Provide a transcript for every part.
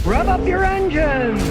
Rev up your engines!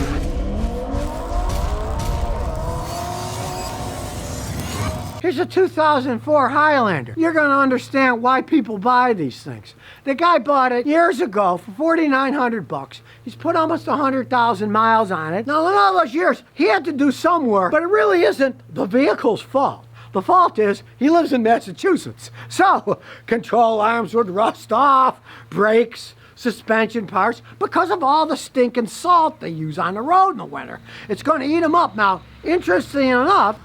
Here's a 2004 Highlander. You're going to understand why people buy these things. The guy bought it years ago for $4,900. He's put almost 100,000 miles on it. Now, in all those years, he had to do some work, but it really isn't the vehicle's fault. The fault is he lives in Massachusetts. So, control arms would rust off, brakes, suspension parts, because of all the stinking salt they use on the road in the winter. It's going to eat them up. Now, interesting enough,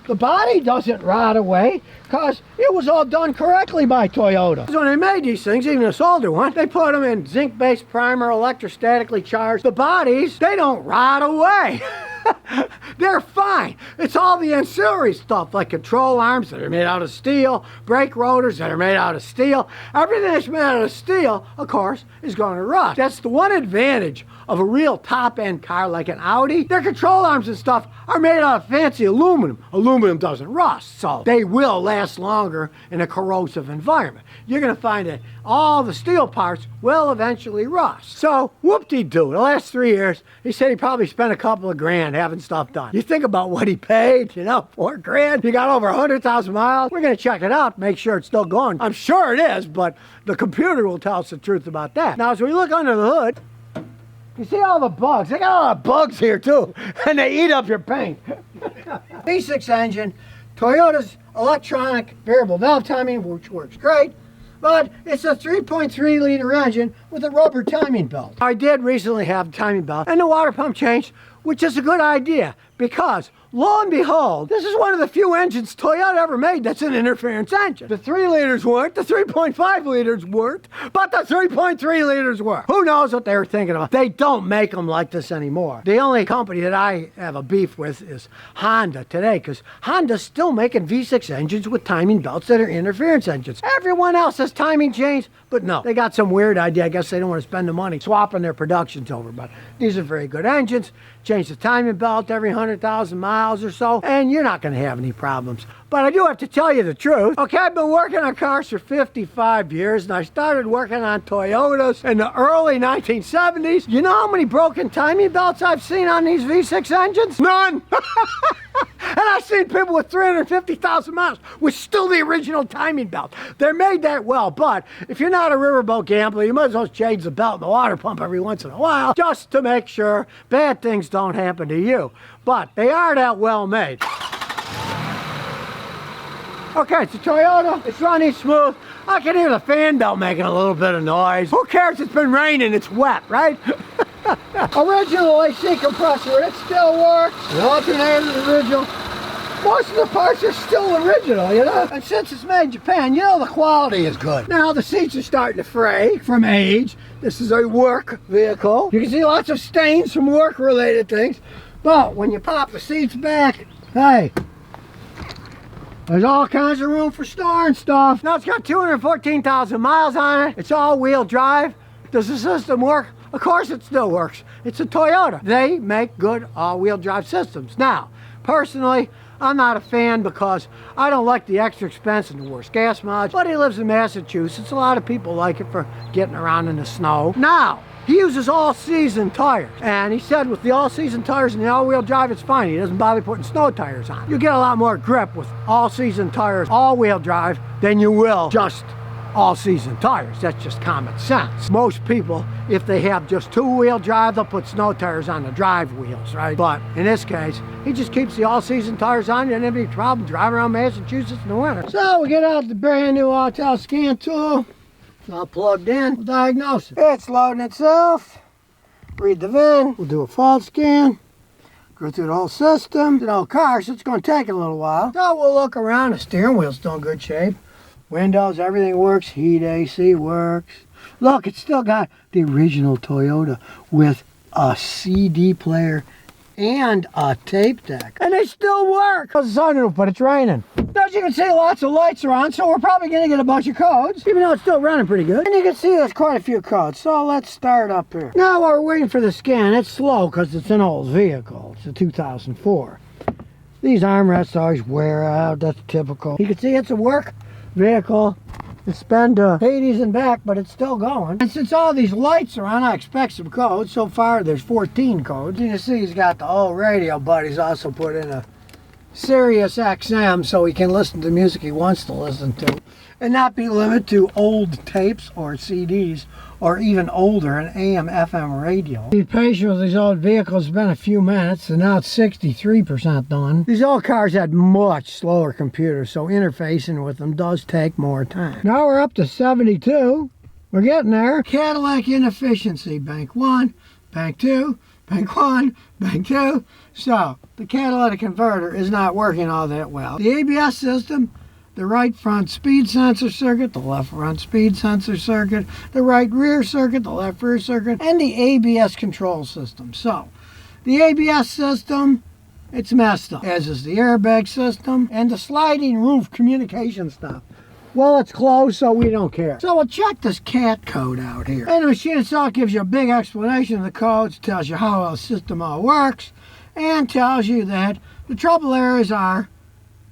the body doesn't rot away because it was all done correctly by Toyota. When they made these things, even this older one, they put them in zinc-based primer, electrostatically charged. The bodies, they don't rot away. They're fine. It's all the ancillary stuff like control arms that are made out of steel, brake rotors that are made out of steel. Everything that's made out of steel, of course, is going to rust. That's the one advantage of a real top-end car like an Audi. Their control arms and stuff are made out of fancy aluminum. Aluminum doesn't rust, so they will last longer in a corrosive environment. You're going to find that all the steel parts will eventually rust. So, whoop-de-doo. The last 3 years, he said he probably spent a couple of grand having stuff done. You think about what he paid, you know, 4 grand. You got over 100,000 miles. We're going to check it out, make sure it's still going. I'm sure it is, but the computer will tell us the truth about that. Now, as we look under the hood, you see all the bugs. They got a lot of bugs here, too, and they eat up your paint. V6 engine, Toyota's electronic variable valve timing, which works great. But it's a 3.3 liter engine with a rubber timing belt. I did recently have a timing belt and the water pump changed, which is a good idea because, lo and behold, this is one of the few engines Toyota ever made that's an interference engine. The 3 liters weren't, the 3.5 liters weren't, but the 3.3 liters were. Who knows what they were thinking about? They don't make them like this anymore. The only company that I have a beef with is Honda today, because Honda's still making V6 engines with timing belts that are interference engines. Everyone else has timing chains, but no. They got some weird idea. I guess they don't want to spend the money swapping their productions over, but these are very good engines. Change the timing belt every 100,000 miles or so, and you're not going to have any problems. But I do have to tell you the truth. Okay, I've been working on cars for 55 years, and I started working on Toyotas in the early 1970s. You know how many broken timing belts I've seen on these V6 engines? None! And I've seen people with 350,000 miles with still the original timing belt. They're made that well, but if you're not a riverboat gambler, you might as well change the belt in the water pump every once in a while just to make sure bad things don't happen to you. But they are that well made. Okay, it's a Toyota. It's running smooth. I can hear the fan belt making a little bit of noise. Who cares? It's been raining. It's wet, right? Original AC compressor, it still works. The alternator is original. Most of the parts are still original, you know? And since it's made in Japan, you know the quality is good. Now the seats are starting to fray from age. This is a work vehicle. You can see lots of stains from work-related things. But when you pop the seats back, hey, there's all kinds of room for storing stuff. Now it's got 214,000 miles on it. It's all-wheel drive. Does the system work? Of course it still works. It's a Toyota. They make good all-wheel drive systems. Now, personally, I'm not a fan because I don't like the extra expense and the worst gas mileage, but he lives in Massachusetts. A lot of people like it for getting around in the snow. Now, he uses all-season tires, and he said with the all-season tires and the all-wheel drive, it's fine. He doesn't bother putting snow tires on. You get a lot more grip with all-season tires, all-wheel drive, than you will just all-season tires. That's just common sense. Most people, if they have just two-wheel drive, they'll put snow tires on the drive wheels, right? But in this case, he just keeps the all-season tires on. You don't have any problem driving around Massachusetts in the winter. So we get out the brand new Autel scan tool. It's all plugged in. We'll diagnose it. It's loading itself. Read the VIN. We'll do a fault scan. Go through the whole system. It's an old car, so it's going to take a little while. So we'll look around. The steering wheel's still in good shape. Windows, everything works. Heat, AC works. Look, it's still got the original Toyota with a CD player and a tape deck. And they still work. It's a sunroof, but it's raining. Now, as you can see, lots of lights are on, so we're probably going to get a bunch of codes, even though it's still running pretty good. And you can see there's quite a few codes, so let's start up here. Now, while we're waiting for the scan, it's slow because it's an old vehicle. It's a 2004. These armrests always wear out. That's typical. You can see it's a work vehicle. It's been to Hades and back, but it's still going. And since all these lights are on, I expect some codes. So far, there's 14 codes. You can see he's got the old radio, but he's also put in a Sirius XM so he can listen to music he wants to listen to and not be limited to old tapes or CDs or even older an AM FM radio. The patient with these old vehicles has been a few minutes and now it's 63% done. These old cars had much slower computers, so interfacing with them does take more time. Now we're up to 72. We're getting there. Cadillac inefficiency, bank 1, bank 2, bank 1, bank 2. So the catalytic converter is not working all that well. The ABS system, the right front speed sensor circuit, the left front speed sensor circuit, the right rear circuit, the left rear circuit, and the ABS control system. So the ABS system, it's messed up, as is the airbag system and the sliding roof communication stuff. Well, it's closed, so we don't care. So we'll check this CAT code out here. And the machine itself gives you a big explanation of the codes, tells you how the system all works, and tells you that the trouble areas are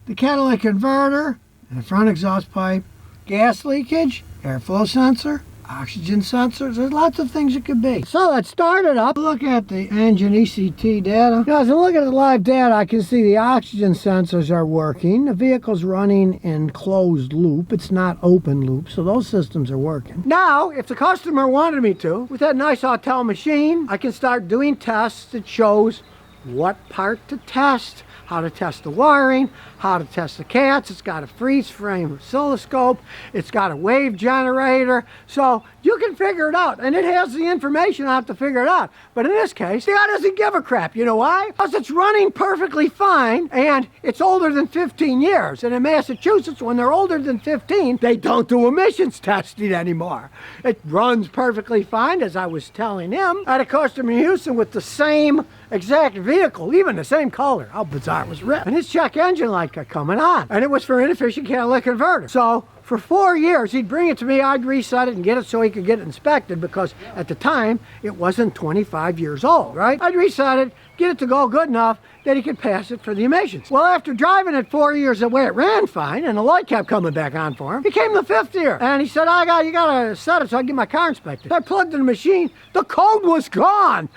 the catalytic converter, and the front exhaust pipe, gas leakage, airflow sensor, oxygen sensors. There's lots of things it could be. So let's start it up. Look at the engine ECT data. Now, as I look at the live data, I can see the oxygen sensors are working. The vehicle's running in closed loop. It's not open loop, so those systems are working. Now, if the customer wanted me to, with that nice Autel machine, I can start doing tests that shows what part to test, how to test the wiring, how to test the cats. It's got a freeze frame oscilloscope. It's got a wave generator. So you can figure it out. And it has the information on how to figure it out. But in this case, the guy doesn't give a crap. You know why? Because it's running perfectly fine and it's older than 15 years. And in Massachusetts, when they're older than 15, they don't do emissions testing anymore. It runs perfectly fine, as I was telling him. I had a customer in Houston with the same exact vehicle, even the same color. How bizarre was written. And his check engine light got coming on. And it was for inefficient catalytic converter. So for 4 years, he'd bring it to me, I'd reset it and get it so he could get it inspected because at the time, it wasn't 25 years old, right? I'd reset it, get it to go good enough that he could pass it for the emissions. Well, after driving it 4 years the way it ran fine and the light kept coming back on for him, he came the 5th year. And he said, you gotta set it so I can get my car inspected. So I plugged in the machine, the code was gone.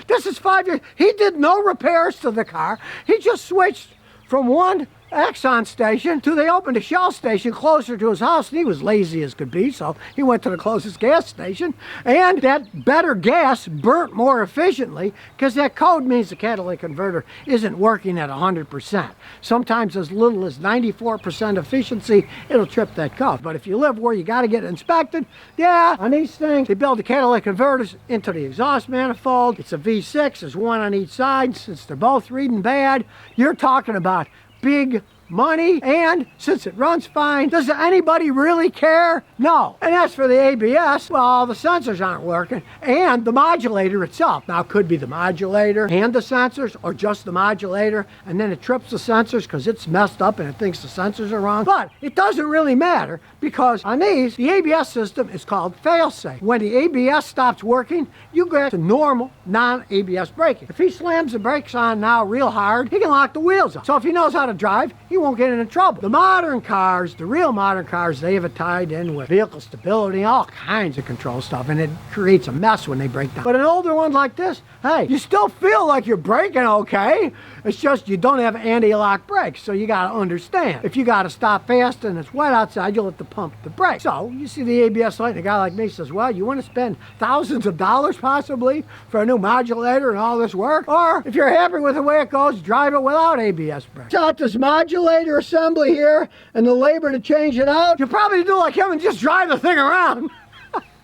This is 5 years. He did no repairs to the car. He just switched from one Exxon station to they opened a Shell station closer to his house, and he was lazy as could be, so he went to the closest gas station, and that better gas burnt more efficiently because that code means the catalytic converter isn't working at 100%. Sometimes as little as 94% efficiency, it'll trip that code. But if you live where you got to get it inspected, yeah, on these things, they build the catalytic converters into the exhaust manifold. It's a V6, there's one on each side. Since they're both reading bad, you're talking about big money, and since it runs fine, does anybody really care? No. And as for the ABS, well, the sensors aren't working, and the modulator itself. Now, it could be the modulator and the sensors, or just the modulator, and then it trips the sensors because it's messed up and it thinks the sensors are wrong. But it doesn't really matter because on these, the ABS system is called fail-safe. When the ABS stops working, you get to normal, non-ABS braking. If he slams the brakes on now real hard, he can lock the wheels up. So if he knows how to drive, he won't get into trouble. The modern cars, the real modern cars, they have it tied in with vehicle stability, all kinds of control stuff, and it creates a mess when they break down. But an older one like this, hey, you still feel like you're braking okay. It's just you don't have anti-lock brakes, so you gotta understand. If you gotta stop fast and it's wet outside, you'll have to pump the brake. So you see the ABS light, and a guy like me says, well, you want to spend thousands of dollars possibly for a new modulator and all this work? Or if you're happy with the way it goes, drive it without ABS brakes. Got this modulator assembly here and the labor to change it out. You'll probably do like him and just drive the thing around.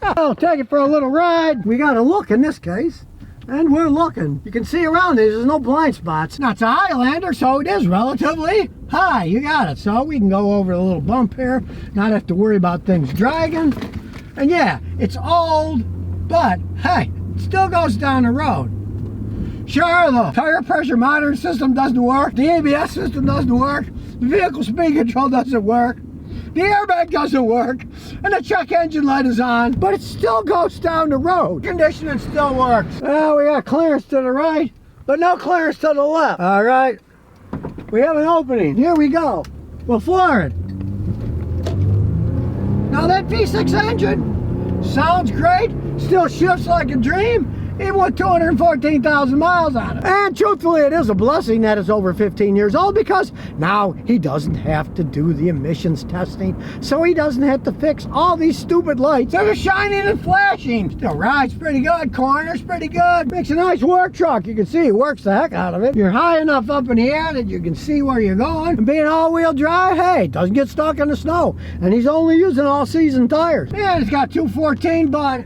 I'll take it for a little ride. We got a look in this case. And we're looking. You can see around these, there's no blind spots. Now, it's a Highlander, so it is relatively high. You got it. So we can go over a little bump here, not have to worry about things dragging. And yeah, it's old, but hey, it still goes down the road. Sure, the tire pressure monitoring system doesn't work. The ABS system doesn't work. The vehicle speed control doesn't work. The airbag doesn't work, and the check engine light is on, but it still goes down the road. Conditioning still works. Well, we got clearance to the right, but no clearance to the left. All right, we have an opening. Here we go. We'll floor it. Now that V6 engine sounds great, still shifts like a dream, even with 214,000 miles on it. And truthfully, it is a blessing that it's over 15 years old, because now he doesn't have to do the emissions testing, so he doesn't have to fix all these stupid lights that are shining and flashing. Still rides pretty good, corners pretty good, makes a nice work truck. You can see he works the heck out of it. You're high enough up in the air that you can see where you're going. And being all-wheel drive, hey, doesn't get stuck in the snow. And he's only using all-season tires. And it's got 214, but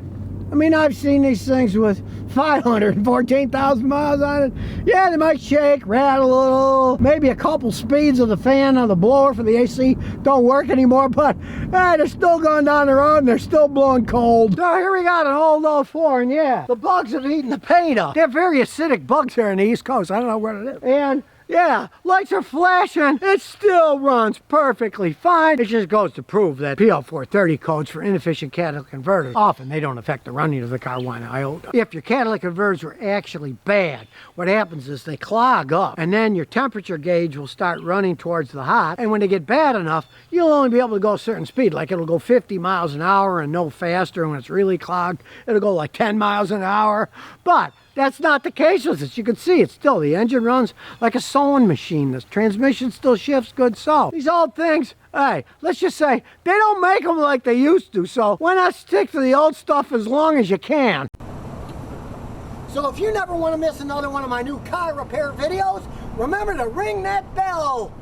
I mean, I've seen these things with 514,000 miles on it. Yeah, they might shake, rattle a little, maybe a couple speeds of the fan on the blower for the AC don't work anymore, but hey, they're still going down the road and they're still blowing cold. So here we got an old 04, and yeah, the bugs have eaten the paint up. They're very acidic bugs here on the East Coast. I don't know where it is. And yeah, lights are flashing. It still runs perfectly fine. It just goes to prove that PL430 codes for inefficient catalytic converters, often they don't affect the running of the car one iota. If your catalytic converters were actually bad, what happens is they clog up, and then your temperature gauge will start running towards the hot, and when they get bad enough, you'll only be able to go a certain speed. Like it'll go 50 miles an hour and no faster, and when it's really clogged, it'll go like 10 miles an hour. But that's not the case with this. You can see it's still, the engine runs like a sewing machine. The transmission still shifts good. So these old things, hey, let's just say they don't make them like they used to. So why not stick to the old stuff as long as you can? So if you never want to miss another one of my new car repair videos, remember to ring that bell.